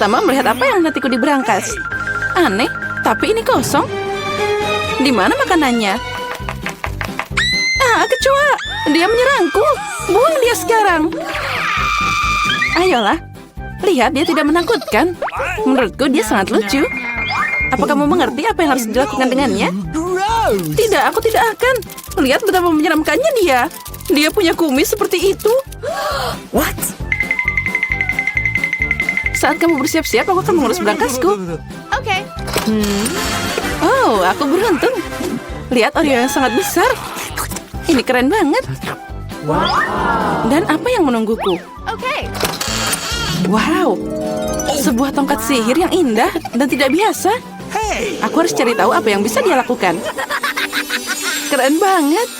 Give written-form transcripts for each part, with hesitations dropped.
pertama melihat apa yang menantiku di berangkas. Aneh, tapi ini kosong. Di mana makanannya? Ah, kecoa! Dia menyerangku. Buang dia sekarang. Ayolah. Lihat, dia tidak menakutkan. Menurutku dia sangat lucu. Apa kamu mengerti apa yang harus dilakukan dengannya? Tidak, aku tidak akan. Lihat betapa menyeramkannya dia. Dia punya kumis seperti itu. What? Saat kamu bersiap-siap, aku akan mengurus berangkasku. Oke. Oh, aku beruntung. Lihat Oreo yang sangat besar. Ini keren banget. Dan apa yang menungguku? Oke. Wow, sebuah tongkat sihir yang indah dan tidak biasa. Aku harus cari tahu apa yang bisa dia lakukan. Keren banget.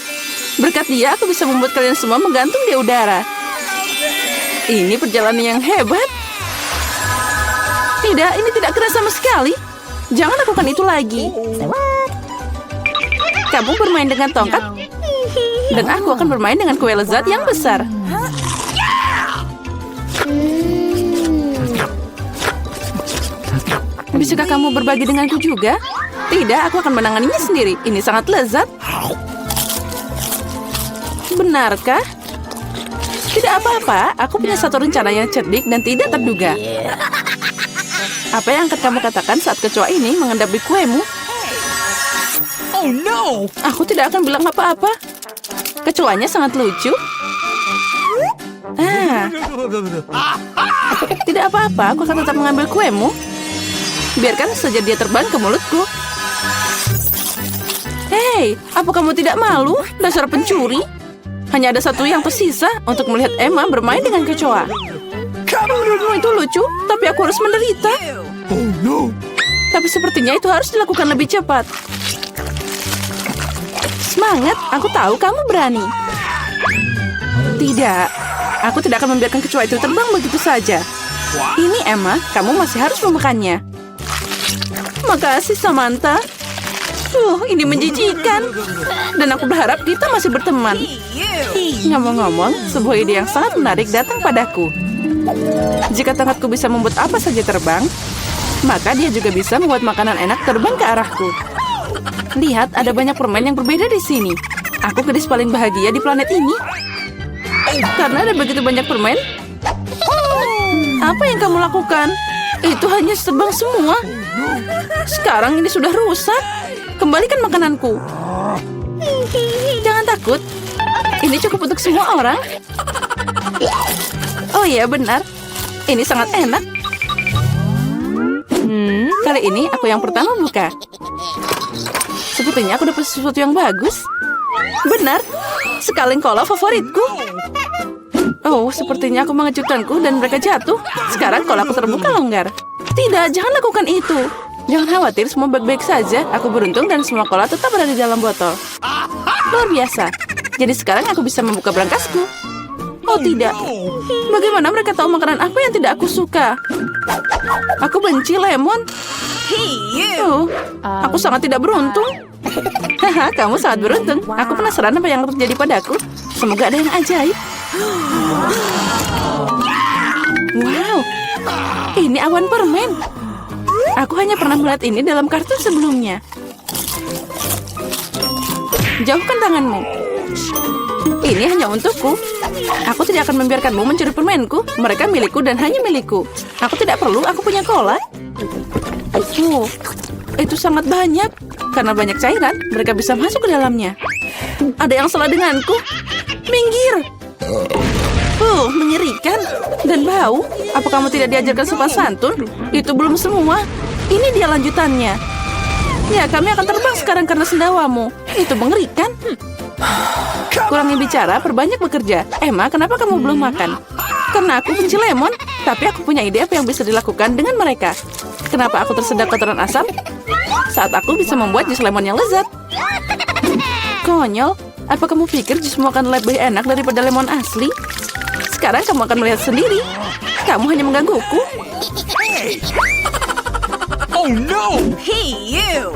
Berkat dia, aku bisa membuat kalian semua menggantung di udara. Ini perjalanan yang hebat. Tidak, ini tidak keras sama sekali. Jangan lakukan itu lagi. Kamu bermain dengan tongkat, dan aku akan bermain dengan kue lezat yang besar. Bisakah kamu berbagi denganku juga? Tidak, aku akan menanganinya sendiri. Ini sangat lezat. Benarkah? Tidak apa-apa, aku punya satu rencana yang cerdik dan tidak terduga. Apa yang akan kamu katakan saat kecoa ini mengendap di kuemu? Oh no! Aku tidak akan bilang apa-apa. Kecoanya sangat lucu. Tidak apa-apa, aku akan tetap mengambil kuemu. Biarkan saja dia terbang ke mulutku. Hei, apa kamu tidak malu? Dasar pencuri. Hanya ada satu yang tersisa untuk melihat Emma bermain dengan kecoa. Menurutmu itu lucu, tapi aku harus menderita. Oh no! Tapi sepertinya itu harus dilakukan lebih cepat. Semangat, aku tahu kamu berani. Tidak, aku tidak akan membiarkan kecoa itu terbang begitu saja. Ini Emma, kamu masih harus memakannya. Makasih Samantha. Ini menjijikan. Dan aku berharap kita masih berteman. Ngomong-ngomong, sebuah ide yang sangat menarik datang padaku. Jika tongkatku bisa membuat apa saja terbang, maka dia juga bisa membuat makanan enak terbang ke arahku. Lihat, ada banyak permen yang berbeda di sini. Aku gadis paling bahagia di planet ini. Karena ada begitu banyak permen. Apa yang kamu lakukan? Itu hanya terbang semua. Sekarang ini sudah rusak. Kembalikan makananku. Jangan takut. Ini cukup untuk semua orang. Oh iya, benar. Ini sangat enak. Kali ini aku yang pertama buka. Sepertinya aku dapat sesuatu yang bagus. Benar. Sekaleng kola favoritku. Oh, sepertinya aku mengejutkanku dan mereka jatuh. Sekarang kola aku terbuka longgar. Tidak, jangan lakukan itu. Jangan khawatir, semua baik-baik saja. Aku beruntung dan semua kola tetap berada di dalam botol. Luar biasa. Jadi sekarang aku bisa membuka berangkasku. Oh tidak. Bagaimana mereka tahu makanan apa yang tidak aku suka? Aku benci lemon. Oh, aku sangat tidak beruntung. Haha, kamu sangat beruntung. Aku penasaran apa yang terjadi padaku. Semoga ada yang ajaib. Wow, ini awan permen. Aku hanya pernah melihat ini dalam kartun sebelumnya. Jauhkan tanganmu. Ini hanya untukku. Aku tidak akan membiarkanmu mencuri permenku. Mereka milikku dan hanya milikku. Aku tidak perlu, aku punya cola. Oh, itu sangat banyak. Karena banyak cairan, mereka bisa masuk ke dalamnya. Ada yang salah denganku. Minggir. Mengerikan. Dan bau. Apa kamu tidak diajarkan sopan santun? Itu belum semua. Ini dia lanjutannya. Ya, kami akan terbang sekarang karena sendawamu. Itu mengerikan. Kurangi bicara, perbanyak bekerja. Emma, kenapa kamu belum makan? Karena aku benci lemon. Tapi aku punya ide apa yang bisa dilakukan dengan mereka. Kenapa aku tersedak kotoran asam? Saat aku bisa membuat jus lemon yang lezat. Konyol. Apa kamu pikir jusmu akan lebih enak daripada lemon asli? Sekarang kamu akan melihat sendiri. Kamu hanya menggangguku. Oh no! Hey, you!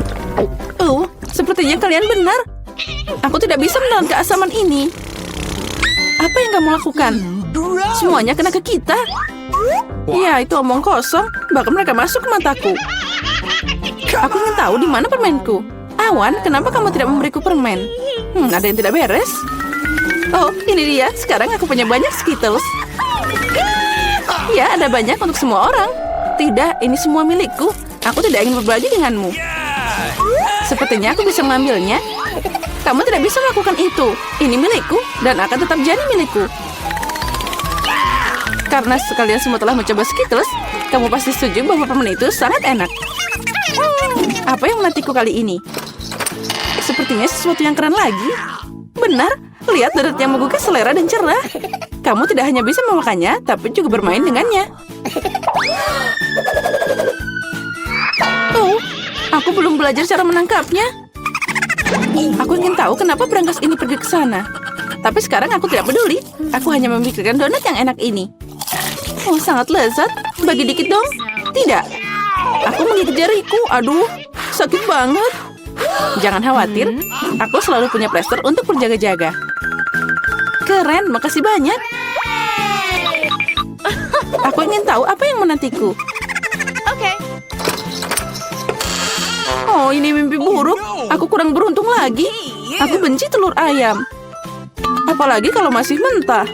Sepertinya kalian benar. Aku tidak bisa menelan keasaman ini. Apa yang kamu lakukan? Semuanya kena ke kita. Ya, itu omong kosong. Bahkan mereka masuk ke mataku. Aku ingin tahu di mana permenku. Awan, kenapa kamu tidak memberiku permen? Ada yang tidak beres. Oh, ini dia. Sekarang aku punya banyak Skittles. Ya, ada banyak untuk semua orang. Tidak, ini semua milikku. Aku tidak ingin berbagi denganmu. Sepertinya aku bisa mengambilnya. Kamu tidak bisa melakukan itu. Ini milikku dan akan tetap jadi milikku. Karena sekalian semua telah mencoba Skittles, kamu pasti setuju bahwa permen itu sangat enak. Apa yang menantiku kali ini? Sepertinya sesuatu yang keren lagi. Benar, lihat deret yang menggugah selera dan cerah. Kamu tidak hanya bisa memakannya, tapi juga bermain dengannya. Oh, aku belum belajar cara menangkapnya. Aku ingin tahu kenapa berangkas ini pergi ke sana. Tapi sekarang aku tidak peduli. Aku hanya memikirkan donat yang enak ini. Oh, sangat lezat. Bagi dikit dong. Tidak. Aku menggigit jariku. Aduh, sakit banget. Jangan khawatir. Aku selalu punya plester untuk berjaga-jaga. Keren, makasih banyak. Aku ingin tahu apa yang menantiku. Oh, ini mimpi buruk. Aku kurang beruntung lagi. Aku benci telur ayam. Apalagi kalau masih mentah.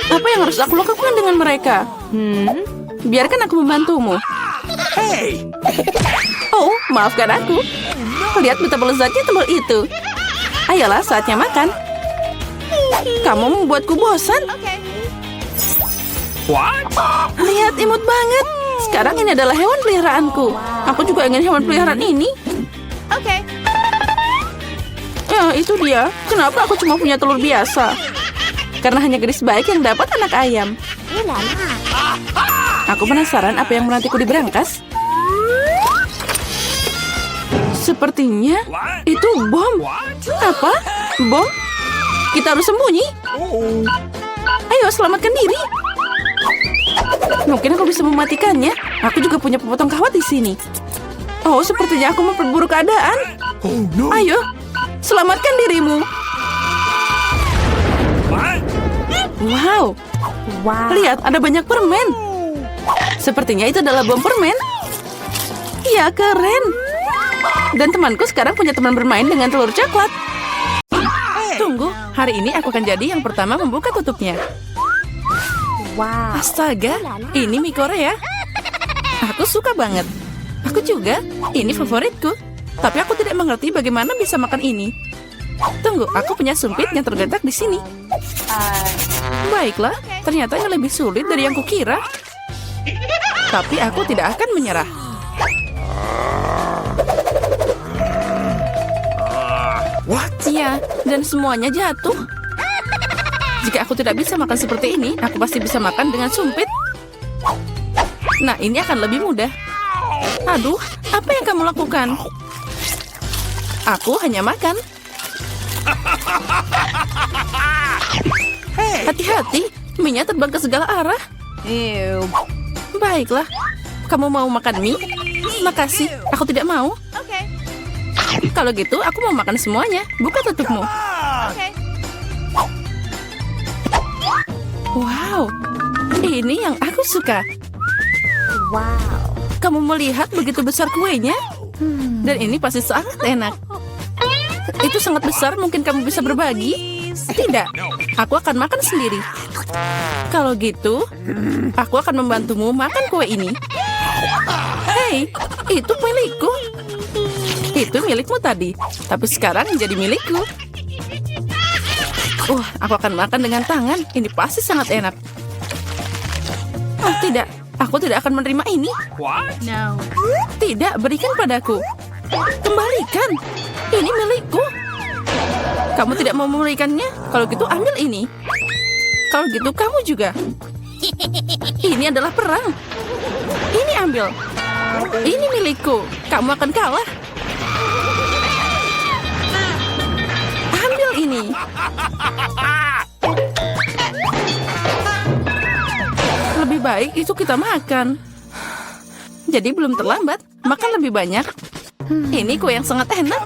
Apa yang harus aku lakukan dengan mereka? Biarkan aku membantumu. Hey! Oh, maafkan aku. Lihat betapa lezatnya telur itu. Ayolah, saatnya makan. Kamu membuatku bosan. What? Lihat, imut banget. Sekarang ini adalah hewan peliharaanku. Aku juga ingin hewan peliharaan ini. Ya, itu dia. Kenapa aku cuma punya telur biasa? Karena hanya gadis baik yang dapat anak ayam. Aku penasaran apa yang menantiku di berangkas. Sepertinya itu bom. Apa? Bom? Kita harus sembunyi. Ayo, selamatkan diri. Mungkin aku bisa mematikannya. Aku juga punya pemotong kawat di sini. Oh, sepertinya aku memperburuk keadaan. Oh no! Ayo, selamatkan dirimu. What? Wow. Lihat, ada banyak permen. Sepertinya itu adalah bom permen. Iya, keren. Dan temanku sekarang punya teman bermain dengan telur coklat. Tunggu, hari ini aku akan jadi yang pertama membuka tutupnya. Astaga, ini mie Korea. Aku suka banget. Aku juga, ini favoritku. Tapi aku tidak mengerti bagaimana bisa makan ini. Tunggu, aku punya sumpit yang terletak di sini. Baiklah, ternyata ini lebih sulit dari yang kukira. Tapi aku tidak akan menyerah. What? Iya, dan semuanya jatuh. Jika aku tidak bisa makan seperti ini, aku pasti bisa makan dengan sumpit. Nah, ini akan lebih mudah. Aduh, apa yang kamu lakukan? Aku hanya makan. Hati-hati, mie-nya terbang ke segala arah. Baiklah, kamu mau makan mie? Makasih, aku tidak mau. Kalau gitu, aku mau makan semuanya. Buka tutupmu. Wow, ini yang aku suka. Kamu melihat begitu besar kuenya? Dan ini pasti sangat enak. Itu sangat besar, mungkin kamu bisa berbagi? Tidak, aku akan makan sendiri. Kalau gitu, aku akan membantumu makan kue ini. Hei, itu milikku. Itu milikmu tadi, tapi sekarang menjadi milikku. Aku akan makan dengan tangan. Ini pasti sangat enak. Oh, tidak. Aku tidak akan menerima ini. What? Tidak, berikan padaku. Kembalikan. Ini milikku. Kamu tidak mau memberikannya? Kalau gitu ambil ini. Kalau gitu kamu juga. Ini adalah perang. Ini ambil. Ini milikku. Kamu akan kalah. Ambil ini. Lebih baik itu kita makan. Jadi belum terlambat. Makan lebih banyak. Ini kue yang sangat enak.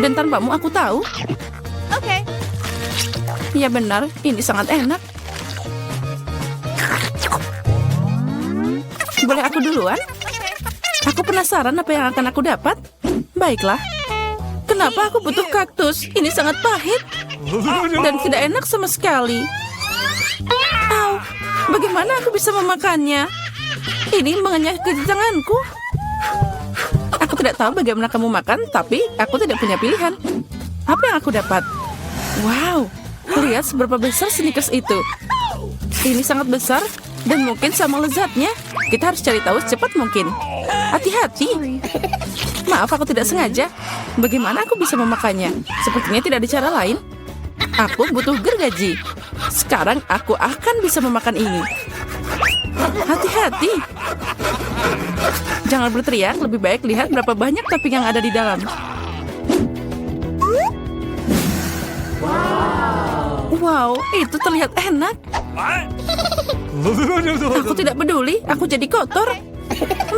Dan tanpamu aku tahu. Ya benar, ini sangat enak. Boleh aku duluan? Aku penasaran apa yang akan aku dapat. Baiklah. Kenapa aku butuh kaktus? Ini sangat pahit dan tidak enak sama sekali. Au, bagaimana aku bisa memakannya? Ini mengenyah ke tanganku. Aku tidak tahu bagaimana kamu makan, tapi aku tidak punya pilihan. Apa yang aku dapat? Wow, lihat seberapa besar Snickers itu. Ini sangat besar dan mungkin sama lezatnya. Kita harus cari tahu secepat mungkin. Hati-hati. Maaf, aku tidak sengaja. Bagaimana aku bisa memakannya? Sepertinya tidak ada cara lain. Aku butuh gergaji. Sekarang aku akan bisa memakan ini. Hati-hati. Jangan berteriak, lebih baik lihat berapa banyak topping yang ada di dalam. Wow, itu terlihat enak. Aku tidak peduli, aku jadi kotor.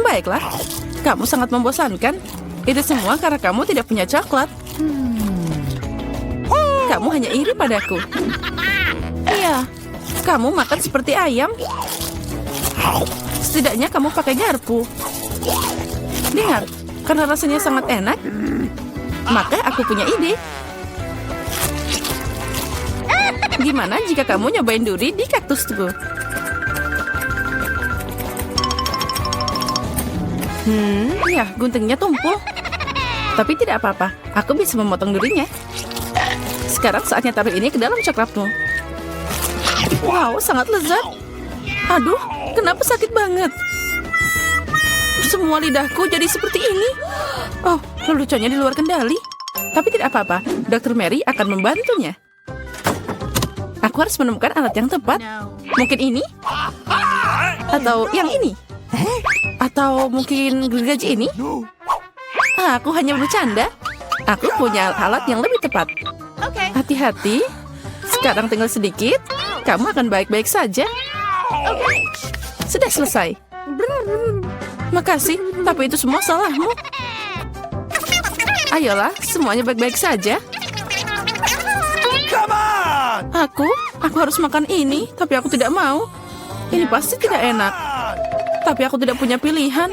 Baiklah, kamu sangat membosankan. Itu semua karena kamu tidak punya coklat. Kamu hanya iri padaku. Iya, kamu makan seperti ayam. Setidaknya kamu pakai garpu. Dengar, karena rasanya sangat enak, maka aku punya ide. Gimana jika kamu nyobain duri di kaktusku? Ya, guntingnya tumpul. Tapi tidak apa-apa, aku bisa memotong durinya. Sekarang saatnya taruh ini ke dalam coklatmu. Wow, sangat lezat. Aduh, kenapa sakit banget? Semua lidahku jadi seperti ini. Oh, leluconnya di luar kendali. Tapi tidak apa-apa, Dr. Mary akan membantunya. Aku harus menemukan alat yang tepat. Mungkin ini? Atau yang ini? Atau mungkin gergaji ini? Aku hanya bercanda. Aku punya alat yang lebih tepat. Hati-hati. Sekarang tinggal sedikit. Kamu akan baik-baik saja. Sudah selesai. Makasih, tapi itu semua salahmu. Ayolah, semuanya baik-baik saja. Come on! Aku harus makan ini, tapi aku tidak mau. Ini pasti tidak enak. Tapi aku tidak punya pilihan.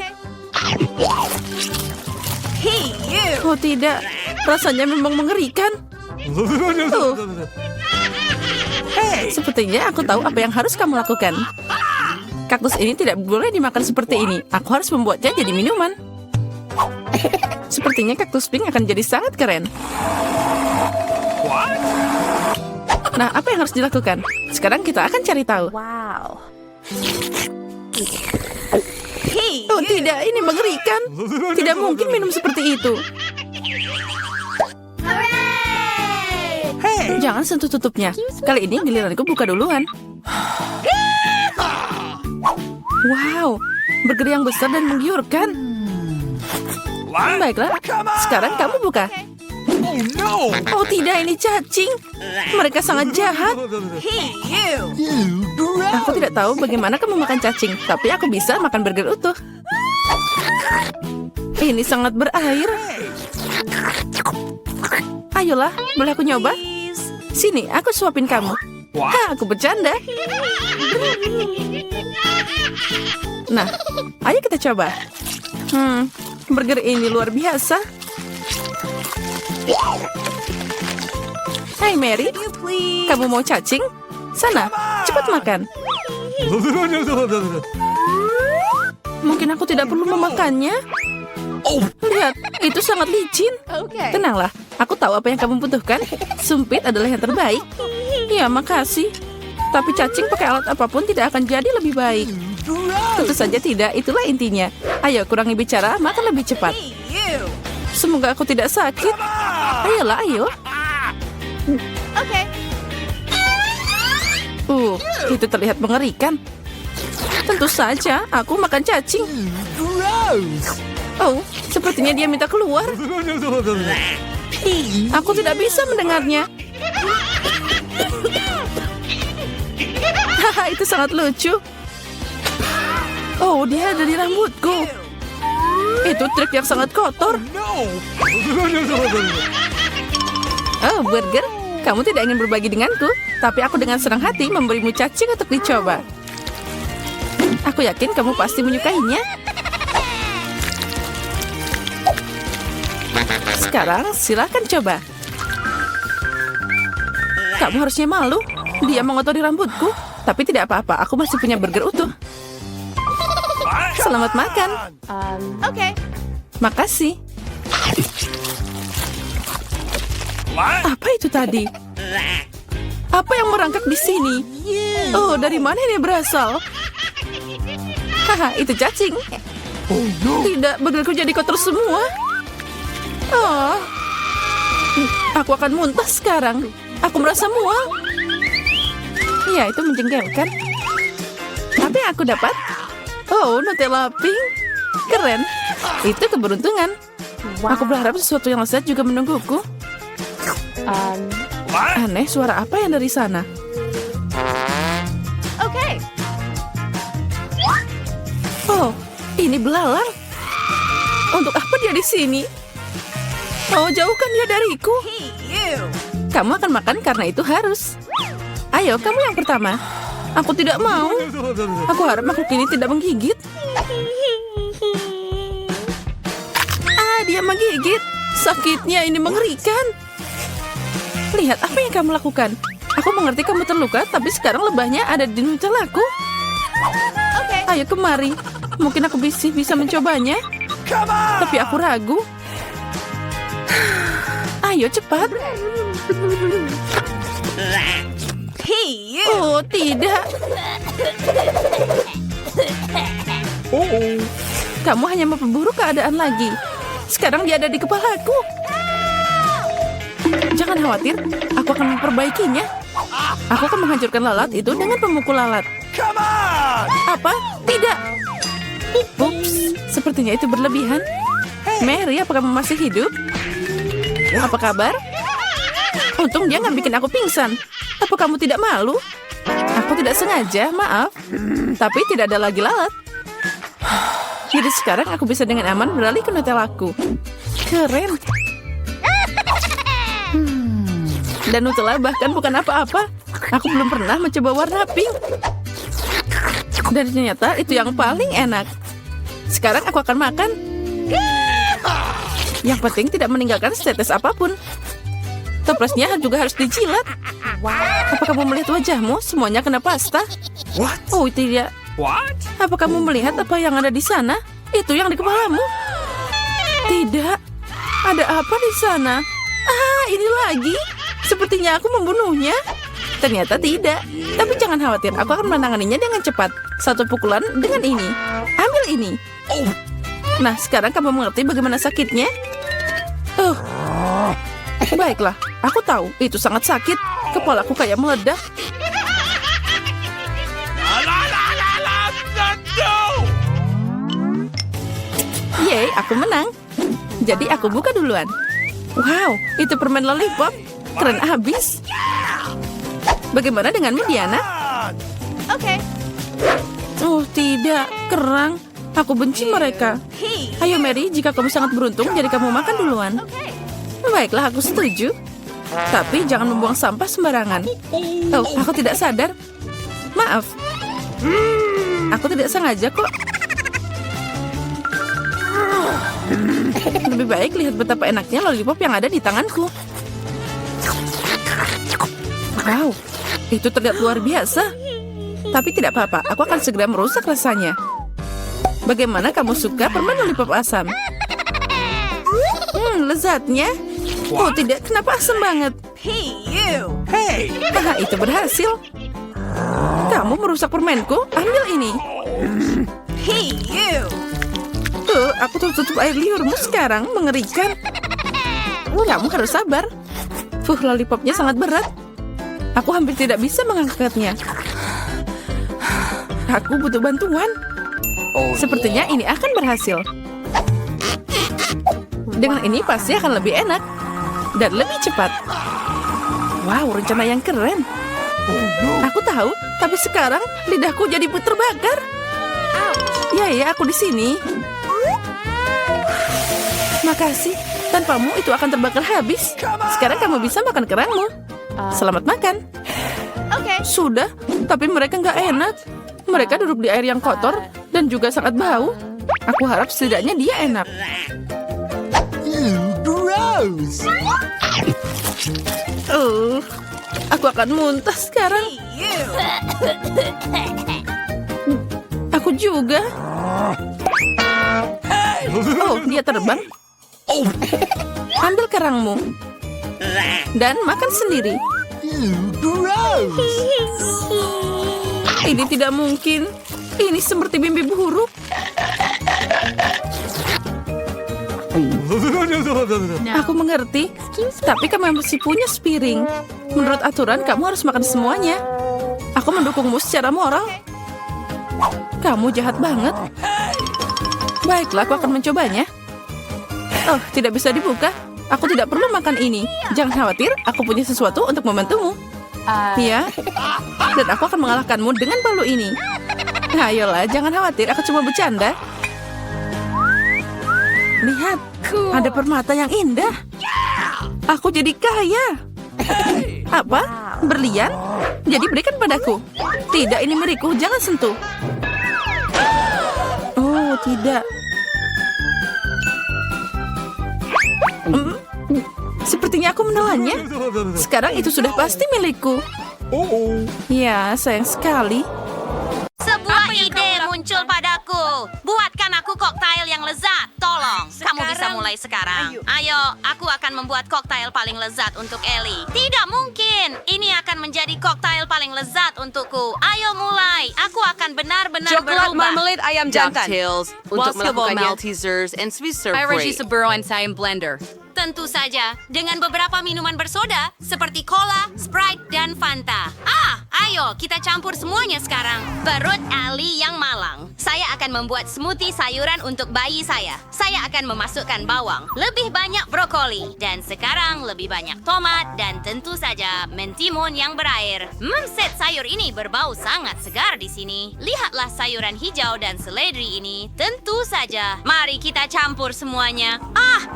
Oh tidak, rasanya memang mengerikan. Sepertinya aku tahu apa yang harus kamu lakukan. Kaktus ini tidak boleh dimakan seperti ini. Aku harus membuatnya jadi minuman. Sepertinya kaktus pink akan jadi sangat keren. Nah, apa yang harus dilakukan? Sekarang kita akan cari tahu. Oh tidak, ini mengerikan. Tidak mungkin minum seperti itu. Jangan sentuh tutupnya. Kali ini giliranku buka duluan. Wow, burger yang besar dan menggiurkan. Baiklah, sekarang kamu buka. Oh no! Oh tidak, ini cacing. Mereka sangat jahat. Aku tidak tahu bagaimana kamu makan cacing, tapi aku bisa makan burger utuh. Ini sangat berair. Ayolah, boleh aku nyoba? Sini, aku suapin kamu. Aku bercanda. Nah, ayo kita coba. Burger ini luar biasa. Hai Mary, kamu mau cacing? Sana, cepat makan. Mungkin aku tidak perlu memakannya. Lihat, itu sangat licin. Tenanglah, aku tahu apa yang kamu butuhkan. Sumpit adalah yang terbaik. Ya, makasih. Tapi cacing pakai alat apapun tidak akan jadi lebih baik. Tentu saja tidak, itulah intinya. Ayo, kurangi bicara, makan lebih cepat. Semoga aku tidak sakit. Ayolah, ayo. Itu terlihat mengerikan. Tentu saja, aku makan cacing. Oh, sepertinya dia minta keluar. Aku tidak bisa mendengarnya. Haha, itu sangat lucu. Oh, dia ada di rambutku. Itu trik yang sangat kotor. Oh, burger, kamu tidak ingin berbagi denganku, tapi aku dengan senang hati memberimu cacing untuk dicoba. Aku yakin kamu pasti menyukainya. Sekarang silakan coba. Kamu harusnya malu. Dia mengotori rambutku. Tapi tidak apa-apa, aku masih punya burger utuh. Selamat makan. Okay. Makasih. What? Apa itu tadi? Apa yang merangkak di sini? Oh, dari mana ini berasal? Haha, itu cacing. Oh no! Tidak, burgerku jadi kotor semua. Oh, aku akan muntah sekarang. Aku merasa mual. Ya, itu menjengkelkan. Apa yang aku dapat? Oh, Nutella pink. Keren. Itu keberuntungan. Aku berharap sesuatu yang lezat juga menungguku. What? Aneh, suara apa yang dari sana? Okay. Oh, ini belalang. Untuk apa dia di sini? Oh, jauhkan dia dariku. Kamu akan makan karena itu harus. Ayo, kamu yang pertama. Aku tidak mau. Aku harap makhluk ini tidak menggigit. Ah, dia menggigit. Sakitnya ini mengerikan. Lihat apa yang kamu lakukan. Aku mengerti kamu terluka, tapi sekarang lebahnya ada di Nutellaku. Okay. Ayo kemari. Mungkin aku bisa mencobanya. Come on! Tapi aku ragu. Ayo cepat. Oh, tidak. Kamu hanya memperburuk keadaan lagi. Sekarang dia ada di kepalaku. Jangan khawatir, aku akan memperbaikinya. Aku akan menghancurkan lalat itu dengan pemukul lalat. Come on! Apa? Tidak. Ups, sepertinya itu berlebihan. Mary, apakah kamu masih hidup? Apa kabar? Untung dia nggak bikin aku pingsan. Apa kamu tidak malu? Aku tidak sengaja, maaf. Tapi tidak ada lagi lalat. Jadi sekarang aku bisa dengan aman beralih ke Nutellaku. Keren. Dan Nutella bahkan bukan apa-apa. Aku belum pernah mencoba warna pink. Dan ternyata itu yang paling enak. Sekarang aku akan makan. Yang penting tidak meninggalkan setetes apapun. Toplesnya juga harus dijilat. Apa kamu melihat wajahmu? Semuanya kena pasta. What? Oh, tidak. What? Apa kamu melihat apa yang ada di sana? Itu yang di kepalamu. Tidak. Ada apa di sana? Ah, ini lagi. Sepertinya aku membunuhnya. Ternyata tidak. Tapi jangan khawatir, aku akan menanganinya dengan cepat. Satu pukulan dengan ini. Ambil ini. Nah, sekarang kamu mengerti bagaimana sakitnya? Baiklah, aku tahu itu sangat sakit. Kepalaku kayak meledak. No! Yeay, aku menang. Jadi aku buka duluan. Wow, itu permen lollipop. Keren abis. Bagaimana denganmu, Diana? Okay. Oh, tidak. Kerang. Aku benci mereka. Ayo, Mary. Jika kamu sangat beruntung, jadi kamu makan duluan. Okay. Baiklah, aku setuju. Tapi jangan membuang sampah sembarangan. Oh, aku tidak sadar. Maaf. Aku tidak sengaja kok. Lebih baik lihat betapa enaknya lollipop yang ada di tanganku. Wow, itu terlihat luar biasa. Tapi tidak apa-apa, aku akan segera merusak rasanya. Bagaimana kamu suka permen lollipop asam? Lezatnya. Oh tidak, kenapa asam banget? Hey! Haha, itu berhasil. Kamu merusak permenku, ambil ini. Aku tutup air liurmu sekarang, mengerikan. Kamu harus sabar. Lollipopnya sangat berat. Aku hampir tidak bisa mengangkatnya. Aku butuh bantuan. Sepertinya ini akan berhasil. Dengan ini pasti akan lebih enak. Dan lebih cepat. Wow, rencana yang keren. Aku tahu, tapi sekarang lidahku jadi terbakar. Ya, aku di sini. Makasih. Tanpamu itu akan terbakar habis. Sekarang kamu bisa makan kerangmu. Selamat makan. Okay. Sudah, tapi mereka nggak enak. Mereka duduk di air yang kotor dan juga sangat bau. Aku harap setidaknya dia enak. Gross. Aku akan muntah sekarang. Ew. Aku juga. Oh, dia terbang. Ambil kerangmu. Dan makan sendiri. Gross. Ini tidak mungkin. Ini seperti mimpi buruk. Aku mengerti. Tapi kamu masih punya sepiring. Menurut aturan, kamu harus makan semuanya. Aku mendukungmu secara moral. Kamu jahat banget. Baiklah, aku akan mencobanya. Oh, tidak bisa dibuka. Aku tidak perlu makan ini. Jangan khawatir, aku punya sesuatu untuk membantumu. Ya, dan aku akan mengalahkanmu dengan palu ini. Ayolah, jangan khawatir, aku cuma bercanda. Lihat, ada permata yang indah. Aku jadi kaya. Apa? Berlian? Jadi berikan padaku. Tidak, ini milikku, jangan sentuh. Oh, tidak. Sepertinya aku menelannya. Sekarang itu sudah pasti milikku. Ya, sayang sekali. Sebuah ide muncul padaku. Buatkan aku koktail yang lezat. Tolong, kamu bisa mulai sekarang. Ayo, aku akan membuat koktail paling lezat untuk Ellie. Tidak mungkin. Ini akan menjadi koktail paling lezat untukku. Ayo mulai. Aku akan benar-benar Coklat berubah. marmalade ayam jantan. Ducktails untuk Basketball melakukannya. Maltesers and Swiss serve Ay rate. Reggie sa Burrow sa ayam blender. Tentu saja, dengan beberapa minuman bersoda seperti cola, Sprite, dan Fanta. Ayo, kita campur semuanya sekarang. Perut Ali yang malang. Saya akan membuat smoothie sayuran untuk bayi saya. Saya akan memasukkan bawang, lebih banyak brokoli, dan sekarang lebih banyak tomat, dan tentu saja mentimun yang berair. Set sayur ini berbau sangat segar di sini. Lihatlah sayuran hijau dan seledri ini. Tentu saja. Mari kita campur semuanya.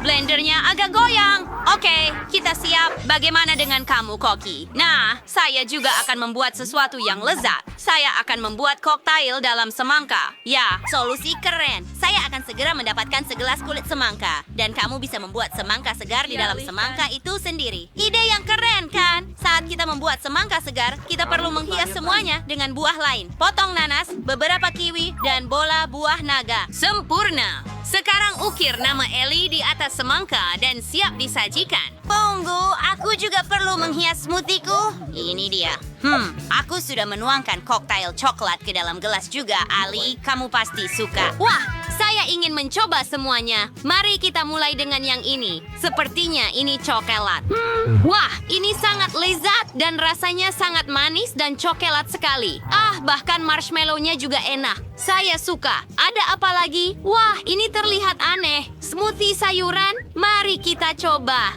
Blendernya agak goyang. Oke, kita siap. Bagaimana dengan kamu, Koki? Nah, saya juga akan membuat sesuatu yang lezat. Saya akan membuat koktail dalam semangka. Ya, solusi keren. Saya akan segera mendapatkan segelas kulit semangka. Dan kamu bisa membuat semangka segar di dalam semangka itu sendiri. Ide yang keren, kan? Saat kita membuat semangka segar, kita perlu menghias semuanya dengan buah lain. Potong nanas, beberapa kiwi, dan bola buah naga. Sempurna! Sekarang ukir nama Ellie di atas semangka dan siap disajikan. Tunggu, aku juga perlu menghias smoothieku. Ini dia. Aku sudah menuangkan koktail coklat ke dalam gelas juga, Ali. Kamu pasti suka. Wah, saya ingin mencoba semuanya. Mari kita mulai dengan yang ini. Sepertinya ini coklat. Wah, ini sangat lezat dan rasanya sangat manis dan coklat sekali. Bahkan marshmallow-nya juga enak. Saya suka. Ada apa lagi? Wah, ini terlihat aneh. Smoothie sayuran? Mari kita coba.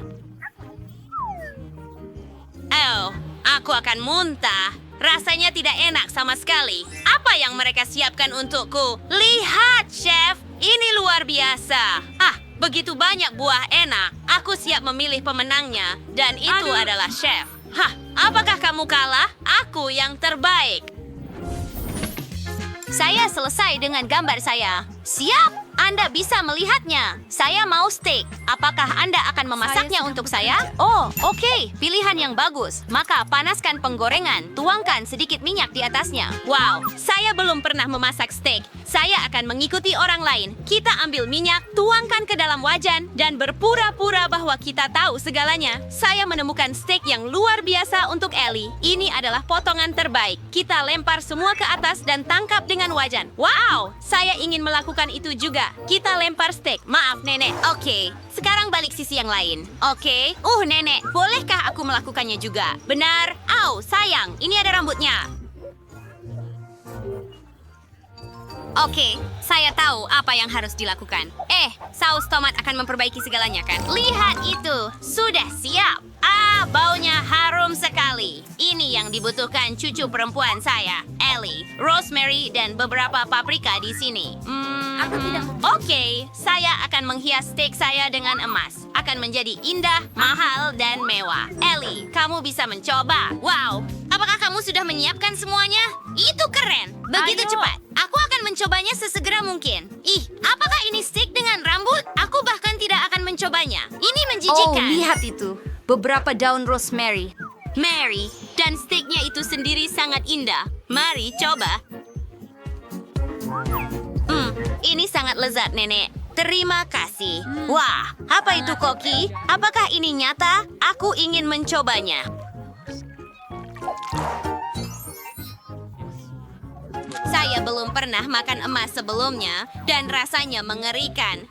Oh, aku akan muntah. Rasanya tidak enak sama sekali. Apa yang mereka siapkan untukku? Lihat, Chef. Ini luar biasa. Begitu banyak buah enak. Aku siap memilih pemenangnya. Dan itu adalah Chef. Apakah kamu kalah? Aku yang terbaik. Saya selesai dengan gambar saya. Siap? Anda bisa melihatnya. Saya mau steak. Apakah Anda akan memasaknya untuk saya? Oh, oke. Pilihan yang bagus. Maka panaskan penggorengan. Tuangkan sedikit minyak di atasnya. Wow, saya belum pernah memasak steak. Saya akan mengikuti orang lain. Kita ambil minyak, tuangkan ke dalam wajan, dan berpura-pura bahwa kita tahu segalanya. Saya menemukan steak yang luar biasa untuk Ellie. Ini adalah potongan terbaik. Kita lempar semua ke atas dan tangkap dengan wajan. Wow, saya ingin melakukan itu juga. Kita lempar steak. Maaf, Nenek. Oke, sekarang balik sisi yang lain. Oke. Nenek, bolehkah aku melakukannya juga? Benar. Sayang, ini ada rambutnya. Oke, saya tahu apa yang harus dilakukan. Saus tomat akan memperbaiki segalanya, kan? Lihat itu, sudah siap. Baunya harum sekali. Ini yang dibutuhkan cucu perempuan saya, Ellie, rosemary, dan beberapa paprika di sini. Oke, saya akan menghias steak saya dengan emas. Akan menjadi indah, mahal, dan mewah. Ellie, kamu bisa mencoba. Wow, apakah kamu sudah menyiapkan semuanya? Itu keren. Begitu cepat. Aku akan mencobanya sesegera mungkin. Ih, apakah ini steak dengan rambut? Aku bahkan tidak akan mencobanya. Ini Oh, menjijikan. lihat itu. Beberapa daun rosemary. Mary, dan steaknya itu sendiri sangat indah. Mari coba. Ini sangat lezat, Nenek. Terima kasih. Wah, apa itu koki? Apakah ini nyata? Aku ingin mencobanya. Saya belum pernah makan emas sebelumnya dan rasanya mengerikan.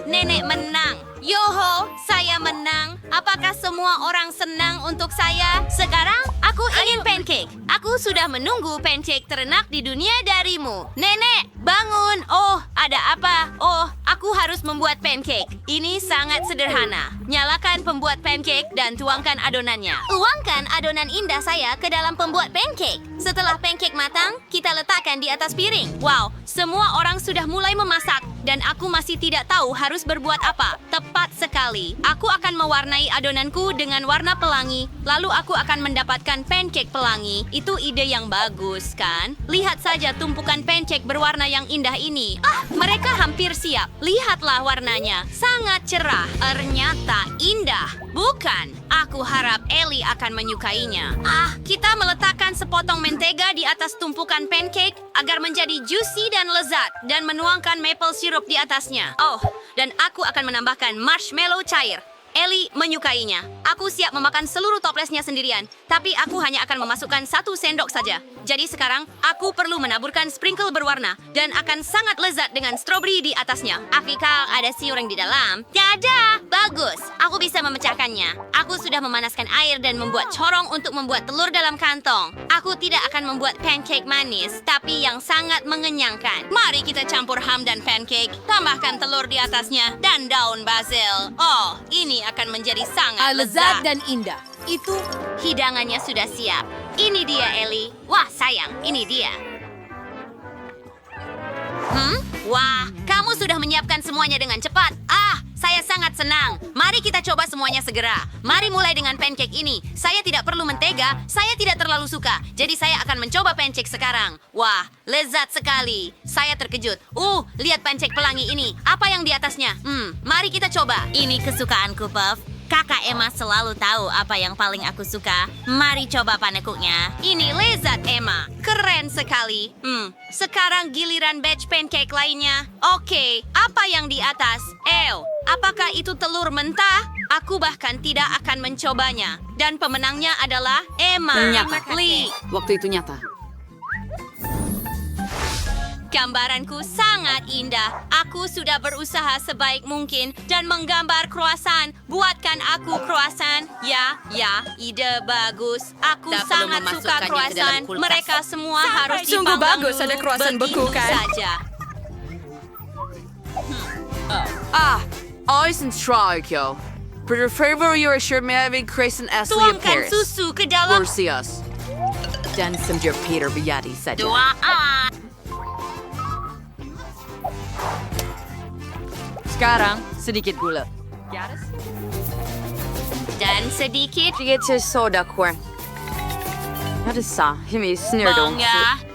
Nenek menang. Yoho, saya menang. Apakah semua orang senang untuk saya? Sekarang aku ingin pancake. Aku sudah menunggu pancake terenak di dunia darimu. Nenek, bangun. Oh, ada apa? Oh, aku harus membuat pancake. Ini sangat sederhana. Nyalakan pembuat pancake dan tuangkan adonannya. Tuangkan adonan indah saya ke dalam pembuat pancake. Setelah pancake matang, kita letakkan di atas piring. Wow, semua orang sudah mulai memasak dan aku masih tidak tahu harus berbuat apa. Tepat sekali. Aku akan mewarnai adonanku dengan warna pelangi, lalu aku akan mendapatkan pancake pelangi. Itu ide yang bagus, kan? Lihat saja tumpukan pancake berwarna yang indah ini. Mereka hampir siap. Lihatlah warnanya. Sangat cerah. Ternyata indah. Bukan. Aku harap Ellie akan menyukainya. Kita meletakkan sepotong mentega di atas tumpukan pancake agar menjadi juicy dan lezat dan menuangkan maple syrup di atasnya. Oh, dan aku akan menambahkan marshmallow cair. Ellie menyukainya. Aku siap memakan seluruh toplesnya sendirian, tapi aku hanya akan memasukkan 1 sendok saja. Jadi sekarang, aku perlu menaburkan sprinkle berwarna dan akan sangat lezat dengan stroberi di atasnya. Apakah ada siuring di dalam? Tidak! Bagus! Aku bisa memecahkannya. Aku sudah memanaskan air dan membuat corong untuk membuat telur dalam kantong. Aku tidak akan membuat pancake manis, tapi yang sangat mengenyangkan. Mari kita campur ham dan pancake, tambahkan telur di atasnya, dan daun basil. Oh, ini akan menjadi sangat lezat. dan indah. Itu Hidangannya sudah siap. Ini dia, Ellie. Wah, sayang, ini dia. Wah, kamu sudah menyiapkan semuanya dengan cepat. Saya sangat senang. Mari kita coba semuanya segera. Mari mulai dengan pancake ini. Saya tidak perlu mentega, saya tidak terlalu suka. Jadi saya akan mencoba pancake sekarang. Wah, lezat sekali. Saya terkejut. Lihat pancake pelangi ini. Apa yang di atasnya? Mari kita coba. Ini kesukaanku, Puff. Kakak Emma selalu tahu apa yang paling aku suka. Mari coba panekuknya. Ini lezat, Emma. Keren sekali. Sekarang giliran batch pancake lainnya. Oke, apa yang di atas? Apakah itu telur mentah? Aku bahkan tidak akan mencobanya. Dan pemenangnya adalah Emma. nyata. Lee. Waktu itu nyata. Gambaranku sangat indah. Aku sudah berusaha sebaik mungkin dan menggambar croissant. Buatkan aku croissant. Ya, ide bagus. Aku Tak perlu sangat suka memasukkannya ke dalam croissant. kulkas. Mereka semua harus Sungguh dipanggang bagus dulu. ada croissant beku, Begitu kan? saja. Ice and strawberry. For your favor, you are sure may having Crescent Ashley of Tuangkan Paris. susu ke dalam Gorsias. Dan semjur Peter Biati saja. Sekarang sedikit gula. dan sedikit Sedikit soda corn. Ada sah, ini snerdong. bangga.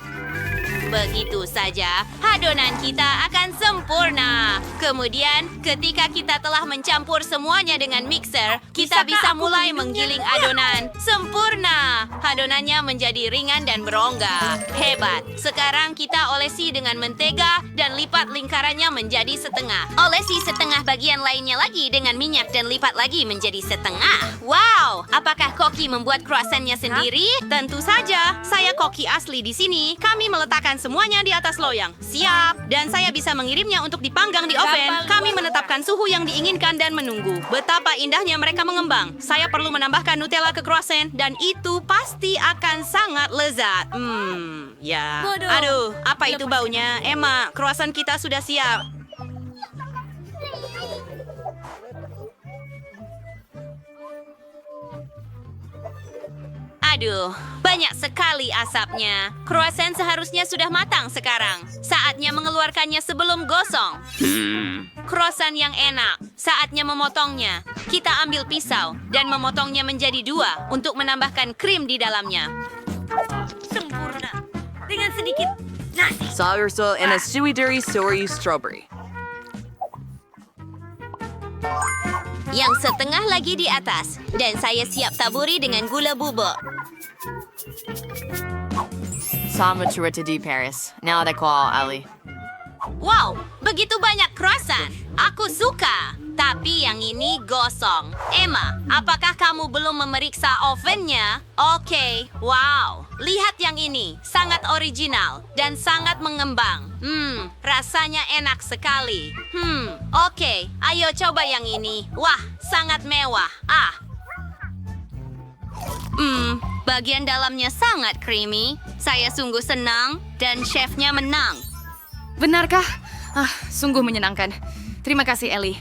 Begitu saja, adonan kita akan sempurna. Kemudian, ketika kita telah mencampur semuanya dengan mixer, kita bisa mulai menggiling adonan. Sempurna! Adonannya menjadi ringan dan berongga. Hebat! Sekarang kita olesi dengan mentega dan lipat lingkarannya menjadi setengah. Olesi setengah bagian lainnya lagi dengan minyak dan lipat lagi menjadi setengah. Wow! Apakah Koki membuat croissantnya sendiri? Tentu saja. Saya Koki asli di sini. Kami meletakkan semuanya di atas loyang. Siap. Dan saya bisa mengirimnya untuk dipanggang di oven. Kami menetapkan suhu yang diinginkan dan menunggu. Betapa indahnya mereka mengembang. Saya perlu menambahkan Nutella ke croissant dan itu pasti akan sangat lezat. Ya. Aduh, apa itu baunya? Emma, croissant kita sudah siap. Aduh, banyak sekali asapnya. Croissant seharusnya sudah matang sekarang. Saatnya saatnya mengeluarkannya sebelum gosong. Croissant yang enak. Saatnya memotongnya. Kita ambil pisau dan memotongnya menjadi 2 untuk menambahkan krim di dalamnya. Sempurna. Dengan sedikit nasi. Sourdough and a suey-dairy soy strawberry. Yang setengah lagi di atas. Dan saya siap taburi dengan gula bubuk. Sama cerita di Paris. Now they call Ali. Wow, begitu banyak croissant. Aku suka. Tapi yang ini gosong. Emma, apakah kamu belum memeriksa ovennya? Oke, wow. Lihat yang ini. Sangat original dan sangat mengembang. Rasanya enak sekali. Oke. Ayo coba yang ini. Wah, sangat mewah. Bagian dalamnya sangat creamy. Saya sungguh senang dan chefnya menang. Benarkah? Sungguh menyenangkan. Terima kasih, Ellie.